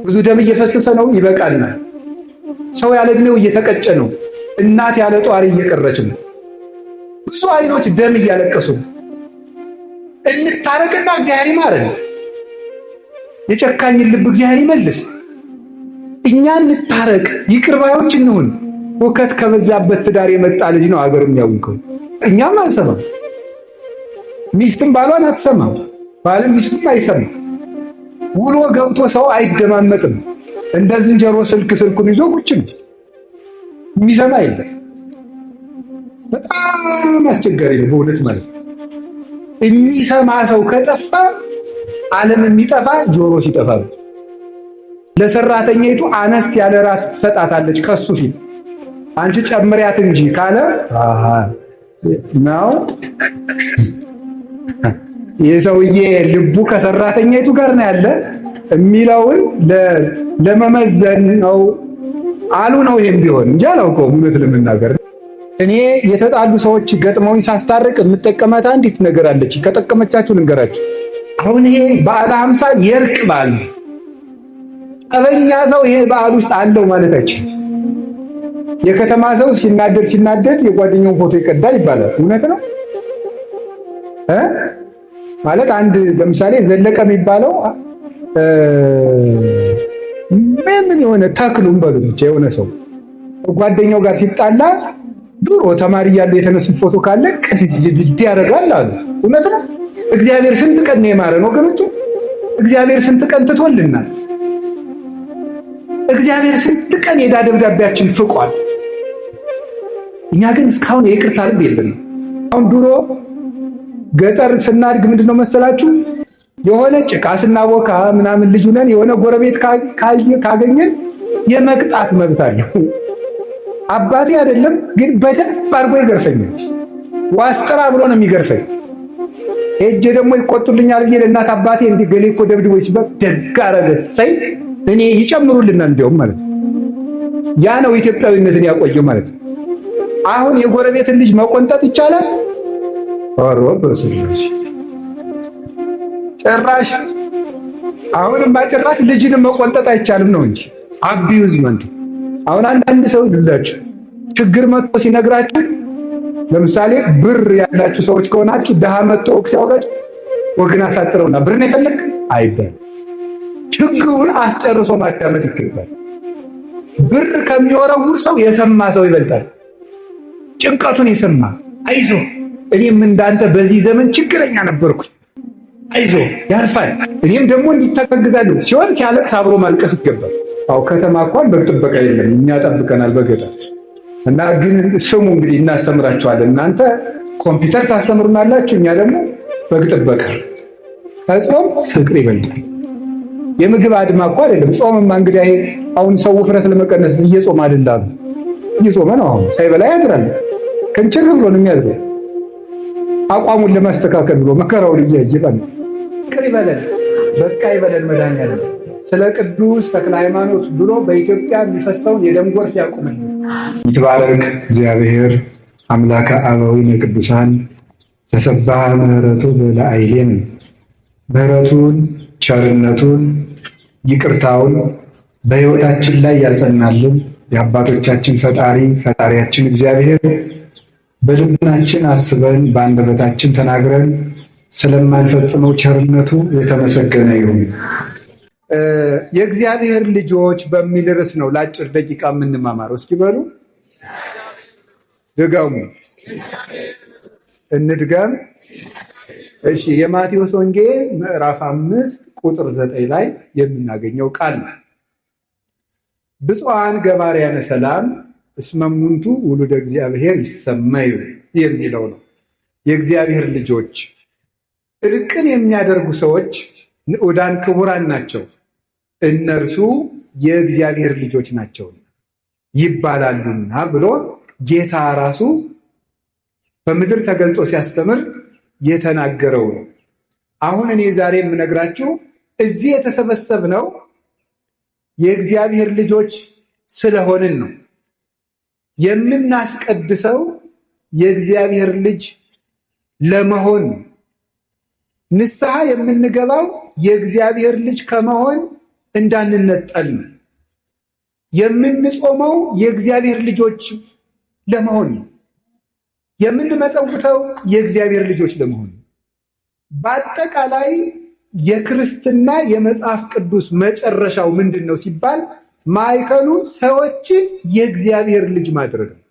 ብዙ ደም እየፈሰሰ ነው፣ ይበቃናል። ሰው ያለ ዕድሜው እየተቀጨ ነው። እናት ያለ ጧሪ እየቀረች ነው። ብዙ አይኖች ደም እያለቀሱ ነው። እንታረቅና እግዚአብሔር ይማረን። የጨካኝ ልብ እግዚአብሔር ይመልስ። እኛ እንታረቅ፣ ይቅር ባዮች እንሁን። ሁከት ከበዛበት ትዳር የመጣ ልጅ ነው አገር የሚያውቀው። እኛም አንሰማም። ሚስትም ባሏን አትሰማም፣ ባልም ሚስትም አይሰማም። ውሎ ገብቶ ሰው አይደማመጥም። እንደ ዝንጀሮ ስልኩን ይዞ ቁጭ ነው፣ የሚሰማ የለም። በጣም አስቸጋሪ ነው በእውነት ማለት ነው። የሚሰማ ሰው ከጠፋ ዓለም የሚጠፋ ጆሮ ሲጠፋ ነው። ለሰራተኛይቱ አነስ ያለ ራት ትሰጣታለች ከሱ ፊት፣ አንቺ ጨምሪያት እንጂ ካለ ነው የሰውዬ ልቡ ከሰራተኛይቱ ጋር ነው ያለ የሚለውን ለመመዘን ነው አሉ ነው። ይሄም ቢሆን እንጂ አላውቀውም እውነት ለመናገር። እኔ የተጣሉ ሰዎች ገጥመውኝ ሳስታርቅ የምጠቀማት አንዲት ነገር አለች። ከጠቀመቻችሁ ልንገራችሁ። አሁን ይሄ በዓለ ሃምሳ የእርቅ በዓል ነው። ጠበኛ ሰው ይሄ በዓል ውስጥ አለው ማለት አይችልም። የከተማ ሰው ሲናደድ የጓደኛውን ፎቶ ይቀዳል ይባላል። እውነት ነው ማለት አንድ ለምሳሌ ዘለቀ የሚባለው ምን የሆነ ተክሉም በሉት ብቻ የሆነ ሰው ጓደኛው ጋር ሲጣላ ድሮ ተማሪ ያለ የተነሱ ፎቶ ካለ ቅድድ ያደርጋል አሉ። እውነት ነው። እግዚአብሔር ስንት ቀን ነው የማረን ወገኖች? እግዚአብሔር ስንት ቀን ትቶልናል? እግዚአብሔር ስንት ቀን የዕዳ ደብዳቤያችን ፍቋል። እኛ ግን እስካሁን የይቅርታ ልብ የለንም። አሁን ድሮ ገጠር ስናድግ ምንድነው መሰላችሁ የሆነ ጭቃ ስናቦካ ምናምን ልጅ ነን የሆነ ጎረቤት ካገኘን የመቅጣት መብት አለው። አባቴ አይደለም ግን በደንብ አድርጎ ይገርፈኛል። ዋስጥራ ብሎ ነው የሚገርፈኝ። ሄጄ ደግሞ ይቆጡልኛል ብዬ ለእናት አባቴ እንዲህ ገሌ እኮ ደብድቦኝ ሲባል ደግ አደረገ ሳይ እኔ ይጨምሩልናል እንዲያውም ማለት ነው። ያ ነው ኢትዮጵያዊነትን ያቆየው ማለት ነው። አሁን የጎረቤትን ልጅ መቆንጠጥ ይቻላል? ኦሮ በስልሽ ጭራሽ አሁንማ ጭራሽ ልጅንም መቆንጠጥ አይቻልም ነው እንጂ አቢዩዝመንት። አሁን አንዳንድ ሰው ልላችሁ ችግር መጥቶ ሲነግራችሁ ለምሳሌ ብር ያላችሁ ሰዎች ከሆናችሁ ደሃ መጥቶ ሲያወራችሁ ወግን አሳጥረውና ብር ነው የፈለክ አይባል። ችግሩን አስጨርሶ ማዳመጥ ይገባል። ብር ከሚወረውር ሰው የሰማ ሰው ይበልጣል። ጭንቀቱን የሰማ አይዞ እኔም እንዳንተ በዚህ ዘመን ችግረኛ ነበርኩኝ፣ አይዞ ያልፋል፣ እኔም ደግሞ እንዲታገዛለሁ ሲሆን ሲያለቅስ አብሮ ማልቀስ ይገባል። አው ከተማ እንኳን በጥበቃ የለም፣ እኛ ጠብቀናል በገጠር እና ግን ስሙ እንግዲህ እናስተምራችኋለን። እናንተ ኮምፒውተር ታስተምሩናላችሁ፣ እኛ ደግሞ በጥበቃ ጾም ፍቅር ይበልጣል። የምግብ አድማ እኮ አይደለም ጾምማ። እንግዲህ አሁን ሰው ውፍረት ለመቀነስ እየጾም አይደለም፣ እየጾመ ነው። አሁን ሳይበላ ያድራል። ከንቸር ብሎ ነው የሚያድረው አቋሙን ለማስተካከል ብሎ መከራውን እያየ ባል ፍቅር ይበለን፣ በቃ ይበለን። መድኃኒዓለም ስለ ቅዱስ ተክለ ሃይማኖት ብሎ በኢትዮጵያ የሚፈሰውን የደም ጎርፍ ያቁምልን። ይትባረክ እግዚአብሔር አምላከ አበዊነ ቅዱሳን ተሰብሐ ምሕረቱ ለአይሌም። ምሕረቱን ቸርነቱን ይቅርታውን በሕይወታችን ላይ ያጸናልን የአባቶቻችን ፈጣሪያችን እግዚአብሔር በልቡናችን አስበን በአንደበታችን ተናግረን ስለማንፈጽመው ቸርነቱ የተመሰገነ ይሁን። የእግዚአብሔር ልጆች በሚል ርዕስ ነው ለአጭር ደቂቃ የምንማማረው። እስኪ በሉ ድገሙ፣ እንድገም። እሺ፣ የማቴዎስ ወንጌል ምዕራፍ 5 ቁጥር 9 ላይ የምናገኘው ቃል ነው። ብፁዓን ገባርያነ ሰላም እስመ እሙንቱ ውሉደ እግዚአብሔር ይሰመዩ የሚለው ነው። የእግዚአብሔር ልጆች እርቅን የሚያደርጉ ሰዎች ንዑዳን ክቡራን ናቸው፣ እነርሱ የእግዚአብሔር ልጆች ናቸው ይባላሉና ብሎ ጌታ ራሱ በምድር ተገልጦ ሲያስተምር የተናገረው ነው። አሁን እኔ ዛሬ የምነግራችሁ እዚህ የተሰበሰብነው የእግዚአብሔር ልጆች ስለሆንን ነው። የምናስቀድሰው የእግዚአብሔር ልጅ ለመሆን ነው። ንስሐ የምንገባው የእግዚአብሔር ልጅ ከመሆን እንዳንነጠል ነው። የምንጾመው የእግዚአብሔር ልጆች ለመሆን ነው። የምንመጸውተው የእግዚአብሔር ልጆች ለመሆን ነው። በአጠቃላይ የክርስትና የመጽሐፍ ቅዱስ መጨረሻው ምንድን ነው ሲባል ማዕከሉ ሰዎችን የእግዚአብሔር ልጅ ማድረግ ነው።